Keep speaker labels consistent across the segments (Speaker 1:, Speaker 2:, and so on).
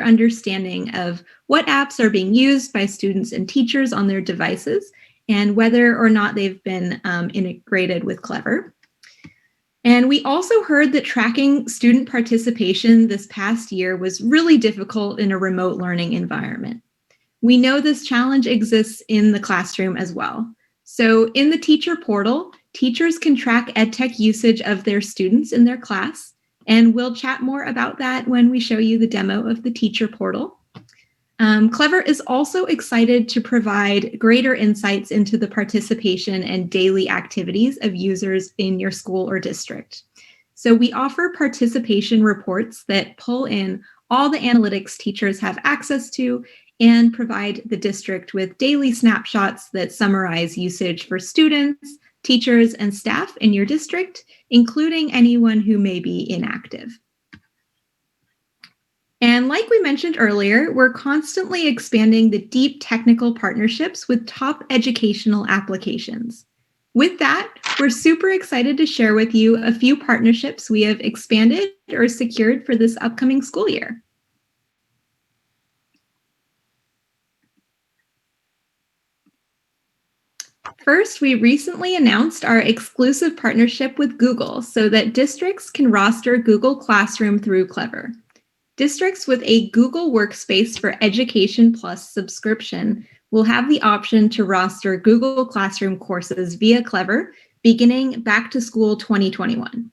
Speaker 1: understanding of what apps are being used by students and teachers on their devices and whether or not they've been integrated with Clever. And we also heard that tracking student participation this past year was really difficult in a remote learning environment. We know this challenge exists in the classroom as well. So in the teacher portal, teachers can track EdTech usage of their students in their class, and we'll chat more about that when we show you the demo of the teacher portal. Clever is also excited to provide greater insights into the participation and daily activities of users in your school or district. So we offer participation reports that pull in all the analytics teachers have access to and provide the district with daily snapshots that summarize usage for students, teachers, and staff in your district, including anyone who may be inactive. And like we mentioned earlier, we're constantly expanding the deep technical partnerships with top educational applications. With that, we're super excited to share with you a few partnerships we have expanded or secured for this upcoming school year. First, we recently announced our exclusive partnership with Google so that districts can roster Google Classroom through Clever. Districts with a Google Workspace for Education Plus subscription will have the option to roster Google Classroom courses via Clever beginning back to school 2021.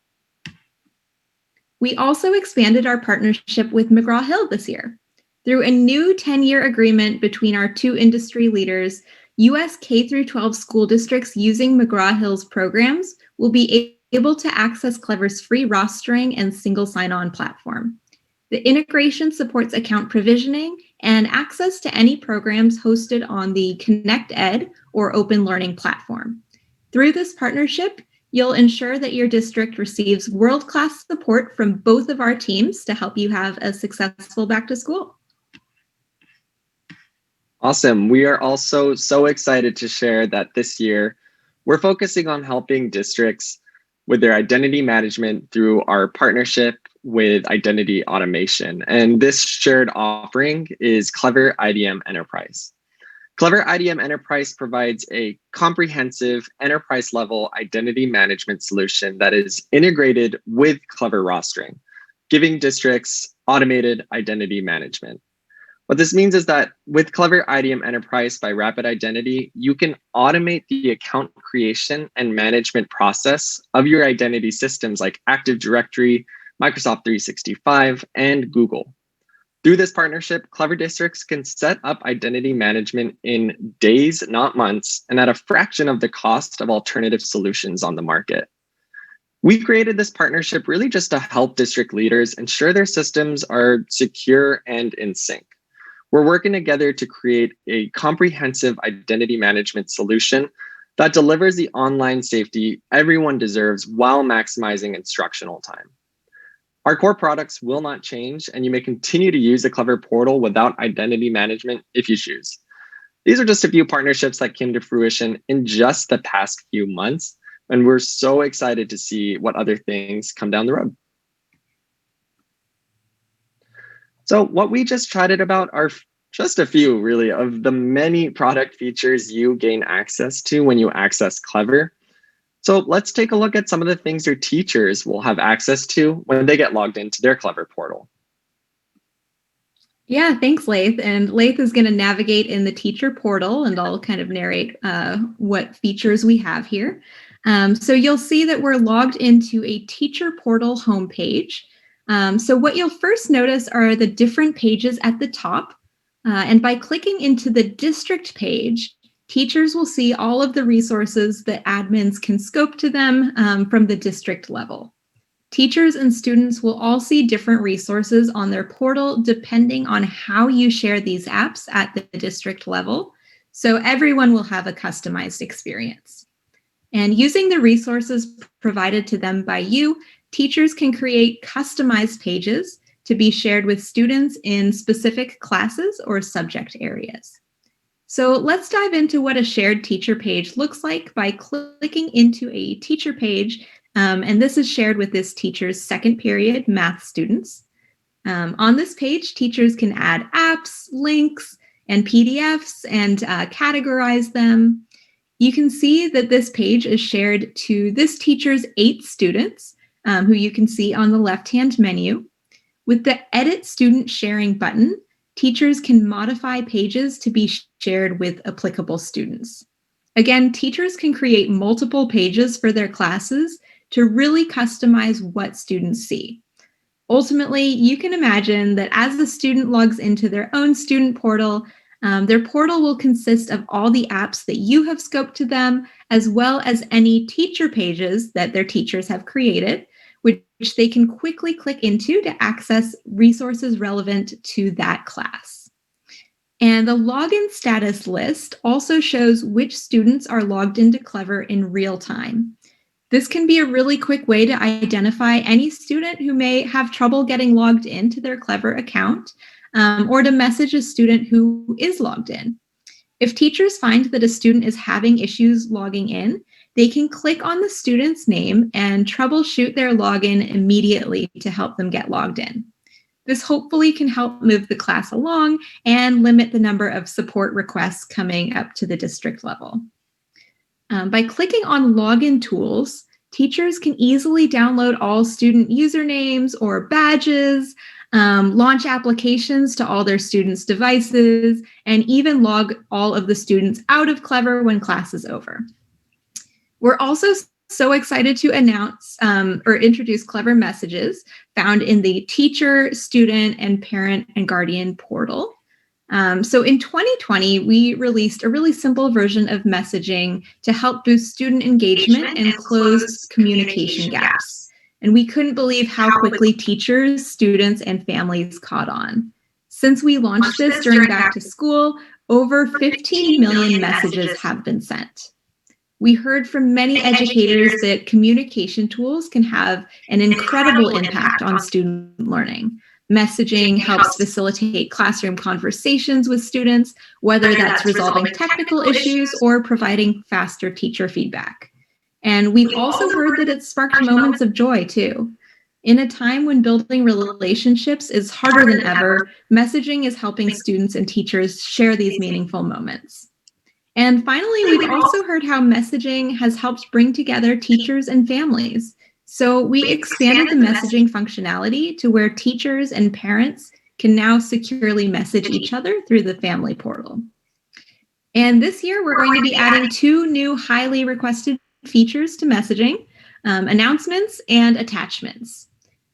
Speaker 1: We also expanded our partnership with McGraw-Hill this year. Through a new 10-year agreement between our two industry leaders, U.S. K-12 school districts using McGraw-Hill's programs will be able to access Clever's free rostering and single sign-on platform. The integration supports account provisioning and access to any programs hosted on the ConnectEd or Open Learning platform. Through this partnership, you'll ensure that your district receives world-class support from both of our teams to help you have a successful back to school.
Speaker 2: Awesome. We are also so excited to share that this year, we're focusing on helping districts with their identity management through our partnership with Identity Automation. And this shared offering is Clever IDM Enterprise. Clever IDM Enterprise provides a comprehensive enterprise-level identity management solution that is integrated with Clever rostering, giving districts automated identity management. What this means is that with Clever IDM Enterprise by Rapid Identity, you can automate the account creation and management process of your identity systems like Active Directory, Microsoft 365, and Google. Through this partnership, Clever districts can set up identity management in days, not months, and at a fraction of the cost of alternative solutions on the market. We created this partnership really just to help district leaders ensure their systems are secure and in sync. We're working together to create a comprehensive identity management solution that delivers the online safety everyone deserves while maximizing instructional time. Our core products will not change, and you may continue to use the Clever portal without identity management if you choose. These are just a few partnerships that came to fruition in just the past few months, and we're so excited to see what other things come down the road. So what we just chatted about are just a few, really, of the many product features you gain access to when you access Clever. So let's take a look at some of the things your teachers will have access to when they get logged into their Clever portal.
Speaker 1: Yeah, thanks, Laith. And Laith is going to navigate in the teacher portal, and I'll kind of narrate what features we have here. So you'll see that we're logged into a teacher portal homepage. So what you'll first notice are the different pages at the top. And by clicking into the district page, teachers will see all of the resources that admins can scope to them from the district level. Teachers and students will all see different resources on their portal depending on how you share these apps at the district level. So everyone will have a customized experience. And using the resources provided to them by you, teachers can create customized pages to be shared with students in specific classes or subject areas. So let's dive into what a shared teacher page looks like by clicking into a teacher page, and this is shared with this teacher's second period math students. On this page, teachers can add apps, links, and PDFs and categorize them. You can see that this page is shared to this teacher's 8 students, who you can see on the left-hand menu. With the Edit Student Sharing button, teachers can modify pages to be shared with applicable students. Again, teachers can create multiple pages for their classes to really customize what students see. Ultimately, you can imagine that as the student logs into their own student portal, their portal will consist of all the apps that you have scoped to them, as well as any teacher pages that their teachers have created, which they can quickly click into to access resources relevant to that class. And the login status list also shows which students are logged into Clever in real time. This can be a really quick way to identify any student who may have trouble getting logged into their Clever account, or to message a student who is logged in. If teachers find that a student is having issues logging in, they can click on the student's name and troubleshoot their login immediately to help them get logged in. This hopefully can help move the class along and limit the number of support requests coming up to the district level. By clicking on Login Tools, teachers can easily download all student usernames or badges, launch applications to all their students' devices, and even log all of the students out of Clever when class is over. We're also so excited to announce or introduce Clever Messages found in the teacher, student, and parent and guardian portal. So in 2020, we released a really simple version of messaging to help boost student engagement and close communication gaps. And we couldn't believe how quickly teachers, students, and families caught on. Since we launched this during back to school, over 15 million messages have been sent. We heard from many educators that communication tools can have an incredible impact on student learning. Messaging helps facilitate classroom conversations with students, whether that's resolving technical issues or providing faster teacher feedback. And we've also heard that it sparked moments of joy too. In a time when building relationships is harder than ever, messaging is helping students and teachers share these meaningful moments. And finally, we've also heard how messaging has helped bring together teachers and families. So we expanded the messaging functionality to where teachers and parents can now securely message each other through the family portal. And this year, we're going to be adding 2 new highly requested features to messaging, announcements and attachments.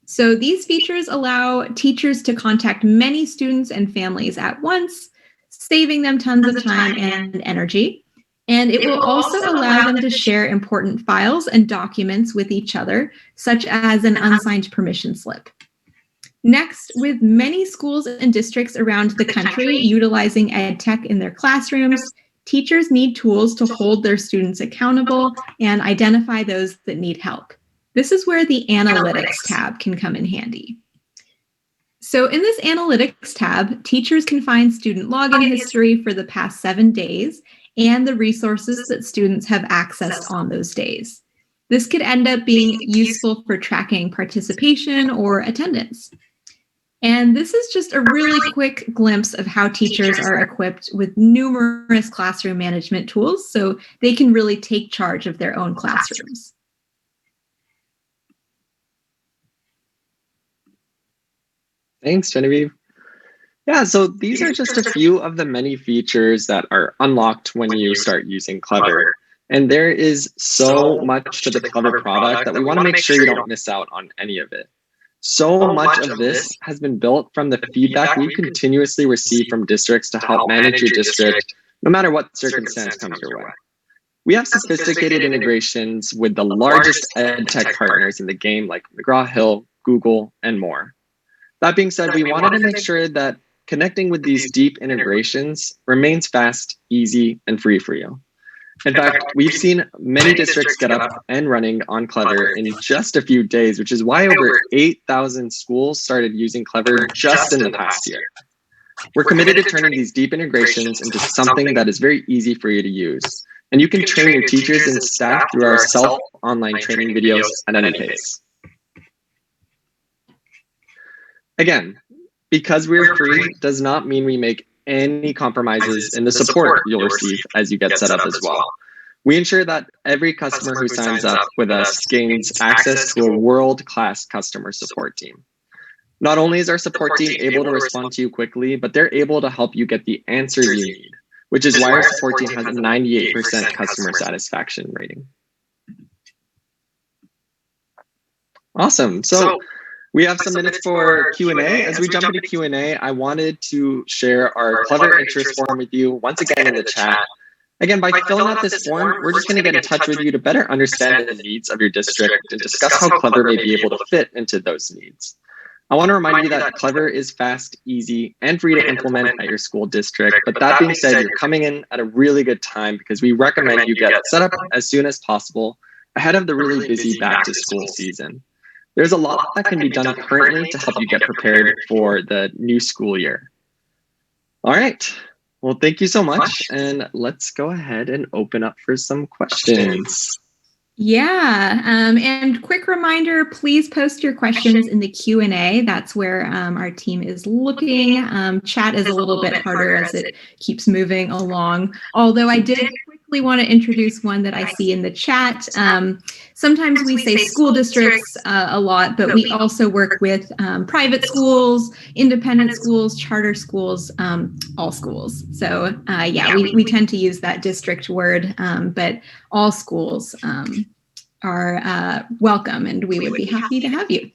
Speaker 1: So these features allow teachers to contact many students and families at once, saving them tons of time and energy. And it will also allow them to share important files and documents with each other, such as an unsigned permission slip. Next, with many schools and districts around the country utilizing ed tech in their classrooms, teachers need tools to hold their students accountable and identify those that need help. This is where the Analytics tab can come in handy. So in this Analytics tab, teachers can find student login history for the past 7 days and the resources that students have accessed on those days. This could end up being useful for tracking participation or attendance. And this is just a really quick glimpse of how teachers are equipped with numerous classroom management tools so they can really take charge of their own classrooms.
Speaker 2: Thanks, Genevieve. Yeah, so these are just a few of the many features that are unlocked when you start using Clever. And there is so much to the Clever product that we want to make sure you don't miss out on any of it. So much of this has been built from the feedback we continuously receive from districts to help manage your district, no matter what circumstance comes your way. We have sophisticated integrations with the largest ed tech partners in the game like McGraw-Hill, Google, and more. That being said, we wanted to make sure that connecting with these deep integrations remains fast, easy, and free for you. In fact, we've seen many districts get up and running on Clever in just a few days, which is why over 8,000 schools started using Clever just in the past year. We're committed to turning these deep integrations into something that is very easy for you to use. And you can train your teachers and staff through our self-online training videos at any pace. Again, Because we're free does not mean we make any compromises in the support you'll receive as you get set up as well. We ensure that every customer who signs up with us gains access to a world-class customer support team. Not only is our support team able to respond to you quickly, but they're able to help you get the answers you need, which is why our support team has a 98% customer satisfaction rating. Awesome. So we have some minutes for Q&A. As we jump into Q&A, I wanted to share our Clever interest form with you once again in the chat. Again, by filling out this form, we're just going to get in touch with you to better understand the needs of your district and discuss how Clever may be able to fit into those needs. I want to remind you that Clever is fast, easy, and free to implement at your school district. But that being said, you're coming in at a really good time because we recommend you get set up as soon as possible ahead of the really busy back to school season. There's a lot that can be done currently to help you get prepared for the new school year. All right. Well, thank you so much. And let's go ahead and open up for some questions.
Speaker 1: Yeah, and quick reminder, please post your questions in the Q&A. That's where our team is looking. Chat is a little bit harder as it keeps moving along, although I did quickly want to introduce one that I see in the chat. Sometimes we say school districts a lot, but we also work with private schools, independent schools, charter schools, all schools. So yeah, we tend to use that district word, but all schools are welcome, and we would be happy to have you.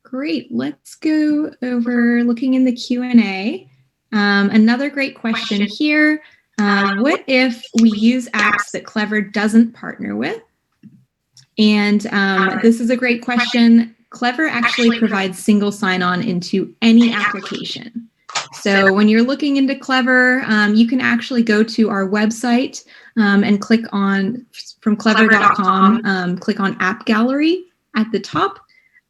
Speaker 1: Great. Let's go over looking in the Q&A. Another great question here. What if we use apps that Clever doesn't partner with? And this is a great question. Clever actually provides single sign-on into any application. So when you're looking into Clever, you can actually go to our website and click on, from clever.com, click on App Gallery at the top.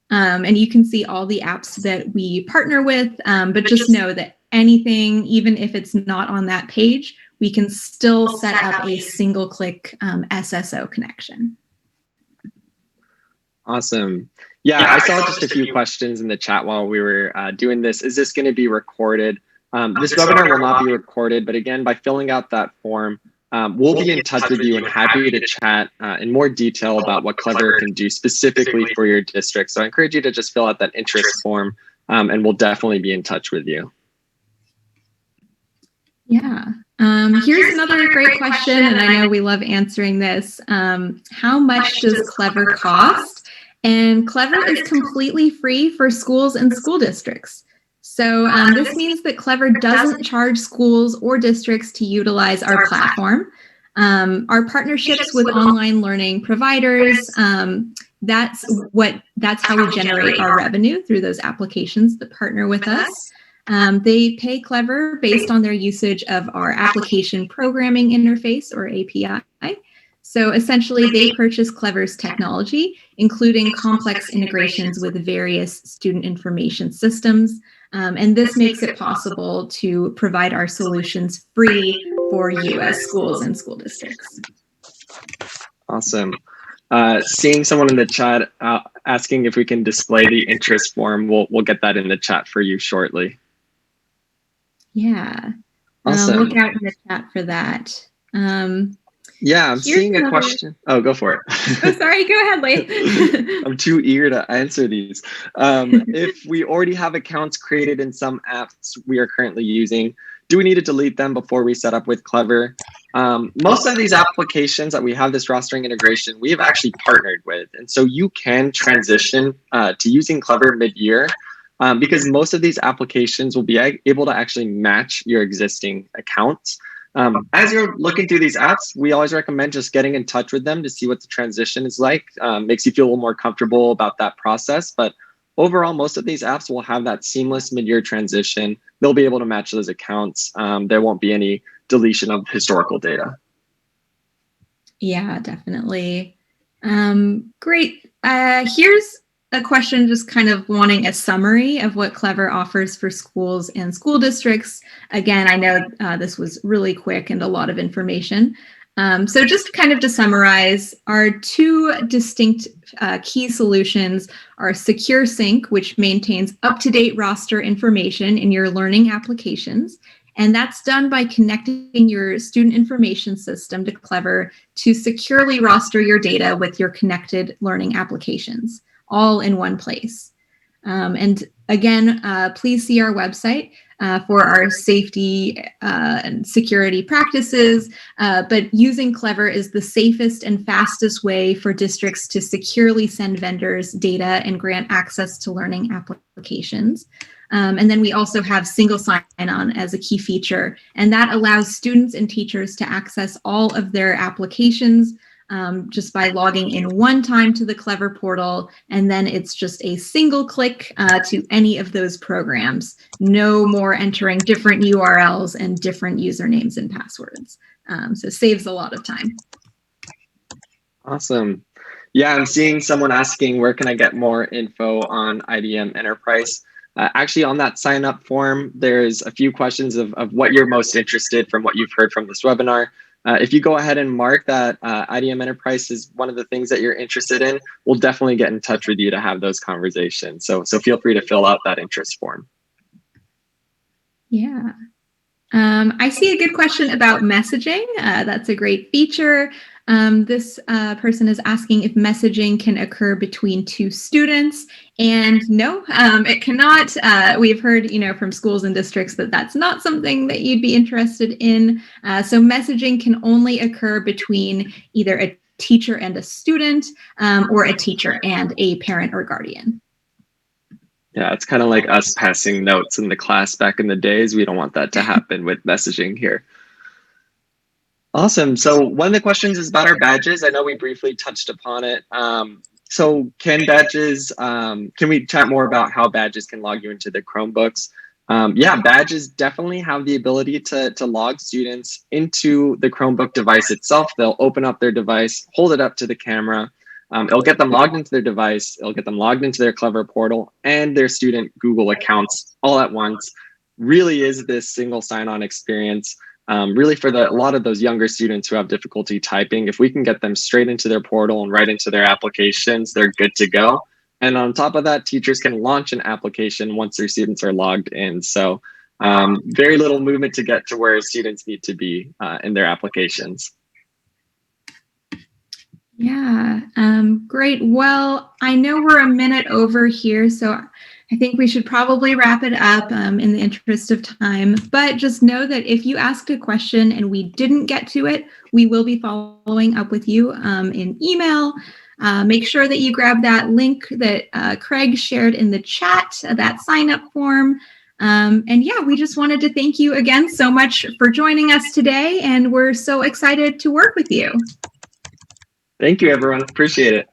Speaker 1: And you can see all the apps that we partner with, but just know that anything, even if it's not on that page, we can still set up a single click SSO connection.
Speaker 2: Awesome. Yeah, I saw just a few questions in the chat while we were doing this. Is this going to be recorded? This webinar will not be recorded, but again, by filling out that form, we'll be in touch with you and happy to chat in more detail about what Clever can do specifically for your district. So I encourage you to just fill out that interest form, and we'll definitely be in touch with you.
Speaker 1: Yeah. Here's another great question, and I know we love answering this. How much does Clever cost? And Clever is completely free for schools and school districts. So this means that Clever doesn't charge schools or districts to utilize our platform. Our partnerships with online learning providers, that's how we generate our revenue through those applications that partner with us. They pay Clever based on their usage of our application programming interface, or API. So essentially, they purchase Clever's technology, including complex integrations with various student information systems. And this makes it possible to provide our solutions free for you as schools and school districts.
Speaker 2: Awesome. Seeing someone in the chat asking if we can display the interest form, we'll get that in the chat for you shortly.
Speaker 1: Yeah.
Speaker 2: Awesome.
Speaker 1: Look out in the chat for that.
Speaker 2: Yeah, I'm seeing a question. Oh, go for it.
Speaker 1: Oh, sorry. Go ahead, Lee.
Speaker 2: I'm too eager to answer these. If we already have accounts created in some apps we are currently using, do we need to delete them before we set up with Clever? Most of these applications that we have this rostering integration, we have actually partnered with. And so you can transition to using Clever mid-year because most of these applications will be able to actually match your existing accounts. As you're looking through these apps, we always recommend just getting in touch with them to see what the transition is like. Makes you feel a little more comfortable about that process. But overall, most of these apps will have that seamless mid-year transition. They'll be able to match those accounts. There won't be any deletion of historical data.
Speaker 1: Yeah, definitely. Great. Here's a question just kind of wanting a summary of what Clever offers for schools and school districts. Again, I know this was really quick and a lot of information. So just kind of to summarize, our two distinct key solutions are Secure Sync, which maintains up-to-date roster information in your learning applications. And that's done by connecting your student information system to Clever to securely roster your data with your connected learning applications, all in one place. And again, please see our website for our safety and security practices. But using Clever is the safest and fastest way for districts to securely send vendors data and grant access to learning applications. And then we also have single sign-on as a key feature, and that allows students and teachers to access all of their applications just by logging in one time to the Clever portal, and then it's just a single click to any of those programs. No more entering different URLs and different usernames and passwords. So saves a lot of time.
Speaker 2: Awesome. Yeah, I'm seeing someone asking, where can I get more info on IDM Enterprise? Actually, on that sign up form, there's a few questions of what you're most interested from what you've heard from this webinar. If you go ahead and mark that IDM Enterprise is one of the things that you're interested in, we'll definitely get in touch with you to have those conversations. So feel free to fill out that interest form.
Speaker 1: Yeah. I see a good question about messaging. That's a great feature. This person is asking if messaging can occur between two students, and no, it cannot. We've heard, from schools and districts that that's not something that you'd be interested in. So messaging can only occur between either a teacher and a student, or a teacher and a parent or guardian.
Speaker 2: Yeah, it's kind of like us passing notes in the class back in the days. We don't want that to happen with messaging here. Awesome. So one of the questions is about our badges. I know we briefly touched upon it. So can we chat more about how badges can log you into the Chromebooks? Yeah, badges definitely have the ability to log students into the Chromebook device itself. They'll open up their device, hold it up to the camera. It'll get them logged into their device. It'll get them logged into their Clever portal and their student Google accounts all at once. Really is this single sign-on experience. Really for a lot of those younger students who have difficulty typing, if we can get them straight into their portal and right into their applications, they're good to go. And on top of that, teachers can launch an application once their students are logged in. So very little movement to get to where students need to be in their applications.
Speaker 1: Yeah, great. Well, I know we're a minute over here, so I think we should probably wrap it up in the interest of time. But just know that if you asked a question and we didn't get to it, we will be following up with you in email. Make sure that you grab that link that Craig shared in the chat, that sign-up form. And yeah, we just wanted to thank you again so much for joining us today, and we're so excited to work with you.
Speaker 2: Thank you, everyone. Appreciate it.